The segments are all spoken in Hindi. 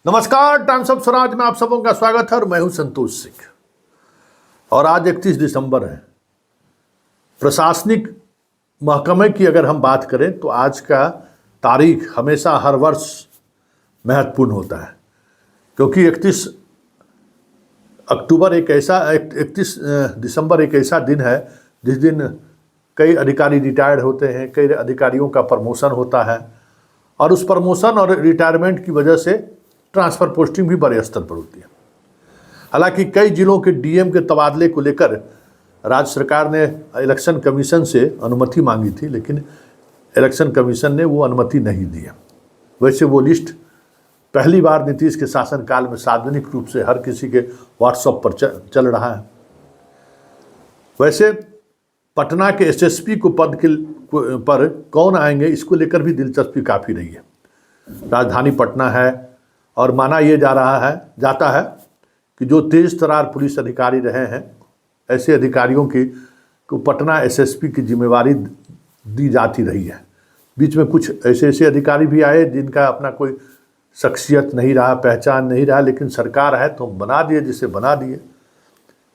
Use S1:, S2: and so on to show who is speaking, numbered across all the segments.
S1: नमस्कार, टाइम्स ऑफ स्वराज में आप सबों का स्वागत है और मैं हूं संतोष सिंह। और आज 31 दिसंबर है। प्रशासनिक महकमे की अगर हम बात करें तो आज का तारीख हमेशा हर वर्ष महत्वपूर्ण होता है, क्योंकि 31 दिसंबर एक ऐसा दिन है जिस दिन कई अधिकारी रिटायर्ड होते हैं, कई अधिकारियों का प्रमोशन होता है और उस प्रमोशन और रिटायरमेंट की वजह से ट्रांसफ़र पोस्टिंग भी बड़े स्तर पर होती है। हालांकि कई जिलों के डीएम के तबादले को लेकर राज्य सरकार ने इलेक्शन कमीशन से अनुमति मांगी थी, लेकिन इलेक्शन कमीशन ने वो अनुमति नहीं दी है। वैसे वो लिस्ट पहली बार नीतीश के शासनकाल में सार्वजनिक रूप से हर किसी के व्हाट्सएप पर चल रहा है। वैसे पटना के एसएसपी को पद के पर कौन आएंगे, इसको लेकर भी दिलचस्पी काफ़ी रही है। राजधानी पटना है और माना ये जाता है कि जो तेज तरार पुलिस अधिकारी रहे हैं, ऐसे अधिकारियों को पटना एसएसपी की जिम्मेवारी दी जाती रही है। बीच में कुछ ऐसे अधिकारी भी आए जिनका अपना कोई शख्सियत नहीं रहा, पहचान नहीं रहा, लेकिन सरकार है तो बना दिए जिसे बना दिए।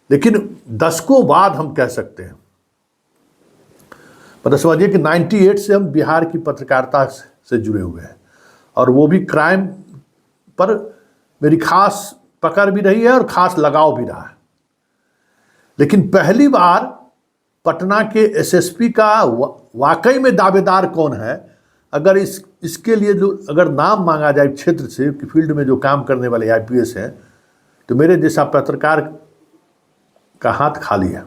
S1: लेकिन दशकों बाद हम कह सकते हैं, मतलब समझिए कि 98 से हम बिहार की पत्रकारिता से जुड़े हुए हैं और वो भी क्राइम पर मेरी खास पकड़ भी रही है और खास लगाव भी रहा है। लेकिन पहली बार पटना के एसएसपी का वाकई में दावेदार कौन है, अगर इसके लिए जो अगर नाम मांगा जाए क्षेत्र से कि फील्ड में जो काम करने वाले आईपीएस हैं, तो मेरे जैसा पत्रकार का हाथ खाली है।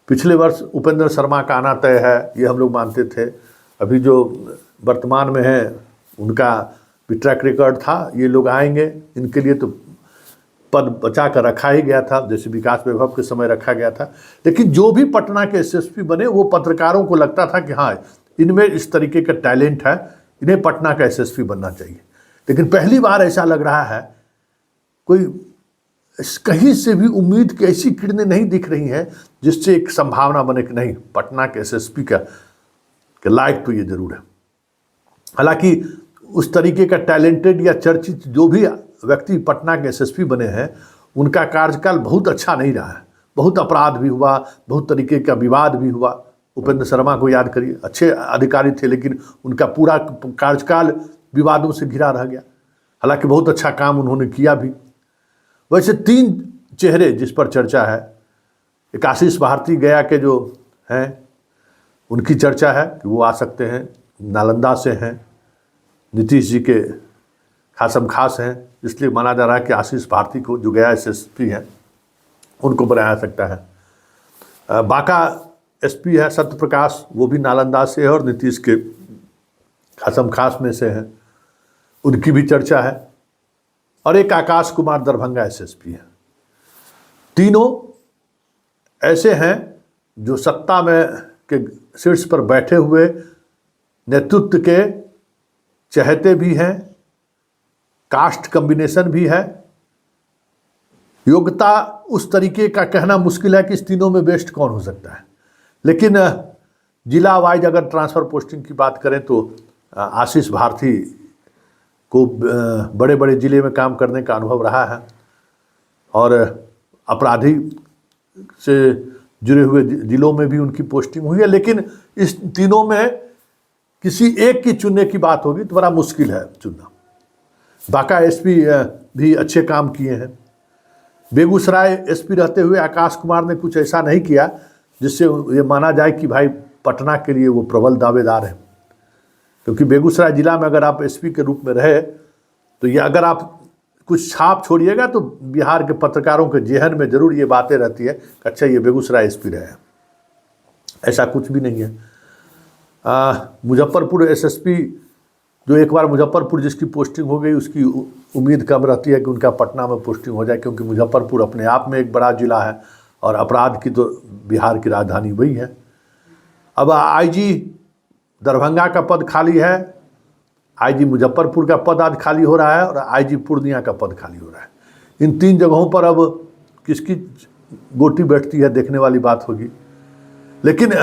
S1: पिछले वर्ष उपेंद्र शर्मा का आना तय है, ये हम लोग मानते थे। अभी जो वर्तमान में है उनका भी ट्रैक रिकॉर्ड था, ये लोग आएंगे, इनके लिए तो पद बचा कर रखा ही गया था, जैसे विकास वैभव के समय रखा गया था। लेकिन जो भी पटना के एसएसपी बने, वो पत्रकारों को लगता था कि हाँ, इनमें इस तरीके का टैलेंट है, इन्हें पटना का एसएसपी बनना चाहिए। लेकिन पहली बार ऐसा लग रहा है, कोई कहीं से भी उम्मीद की ऐसी किरणें नहीं दिख रही हैं जिससे एक संभावना बने कि नहीं, पटना के एसएसपी के लायक तो ये जरूर है। हालांकि उस तरीके का टैलेंटेड या चर्चित जो भी व्यक्ति पटना के एसएसपी बने हैं, उनका कार्यकाल बहुत अच्छा नहीं रहा है। बहुत अपराध भी हुआ, बहुत तरीके का विवाद भी हुआ। उपेंद्र शर्मा को याद करिए, अच्छे अधिकारी थे, लेकिन उनका पूरा कार्यकाल विवादों से घिरा रह गया। हालांकि बहुत अच्छा काम उन्होंने किया भी। वैसे 3 चेहरे जिस पर चर्चा है, एक आशीष भारती गया के जो हैं उनकी चर्चा है कि वो आ सकते हैं, नालंदा से हैं, नीतीश जी के खासम खास हैं, इसलिए माना जा रहा है कि आशीष भारती को, जो गया एसएसपी हैं, उनको बनाया सकता है। बांका एसपी है सत्य प्रकाश, वो भी नालंदा से है और नीतीश के खासम खास में से हैं, उनकी भी चर्चा है। और एक आकाश कुमार दरभंगा एसएसपी है। तीनों ऐसे हैं जो सत्ता में के शीर्ष पर बैठे हुए नेतृत्व के चहेते भी हैं, कास्ट कॉम्बिनेशन भी है। योग्यता उस तरीके का कहना मुश्किल है कि इस तीनों में बेस्ट कौन हो सकता है। लेकिन जिला वाइज अगर ट्रांसफ़र पोस्टिंग की बात करें तो आशीष भारती को बड़े बड़े ज़िले में काम करने का अनुभव रहा है और अपराधी से जुड़े हुए ज़िलों में भी उनकी पोस्टिंग हुई है। लेकिन इस तीनों में किसी एक की चुनने की बात होगी तो बड़ा मुश्किल है चुनना। बांका एसपी भी अच्छे काम किए हैं। बेगूसराय एसपी रहते हुए आकाश कुमार ने कुछ ऐसा नहीं किया जिससे ये माना जाए कि भाई पटना के लिए वो प्रबल दावेदार है। क्योंकि बेगूसराय जिला में अगर आप एसपी के रूप में रहे तो ये अगर आप कुछ छाप छोड़िएगा तो बिहार के पत्रकारों के जेहन में जरूर ये बातें रहती है कि अच्छा, ये बेगूसराय एसपी रहे हैं। ऐसा कुछ भी नहीं है। मुजफ्फरपुर एसएसपी, जो एक बार मुजफ्फरपुर जिसकी पोस्टिंग हो गई, उसकी उम्मीद कम रहती है कि उनका पटना में पोस्टिंग हो जाए, क्योंकि मुजफ्फरपुर अपने आप में एक बड़ा जिला है और अपराध की तो बिहार की राजधानी वही है। अब आईजी दरभंगा का पद खाली है, आईजी मुजफ्फरपुर का पद आज खाली हो रहा है और आईजी पूर्णिया का पद खाली हो रहा है। इन 3 जगहों पर अब किसकी गोटी बैठती है देखने वाली बात होगी। लेकिन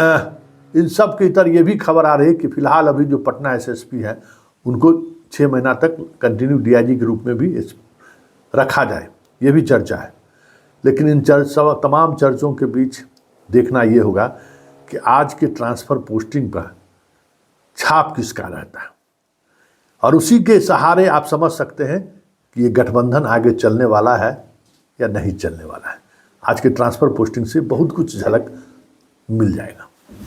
S1: इन सब के इतर ये भी खबर आ रही है कि फिलहाल अभी जो पटना एसएसपी है उनको 6 महीना तक कंटिन्यू डीआईजी के रूप में भी रखा जाए, ये भी चर्चा है। लेकिन इन तमाम चर्चों के बीच देखना ये होगा कि आज के ट्रांसफ़र पोस्टिंग पर छाप किसका रहता है, और उसी के सहारे आप समझ सकते हैं कि ये गठबंधन आगे चलने वाला है या नहीं चलने वाला है। आज के ट्रांसफ़र पोस्टिंग से बहुत कुछ झलक मिल जाएगा।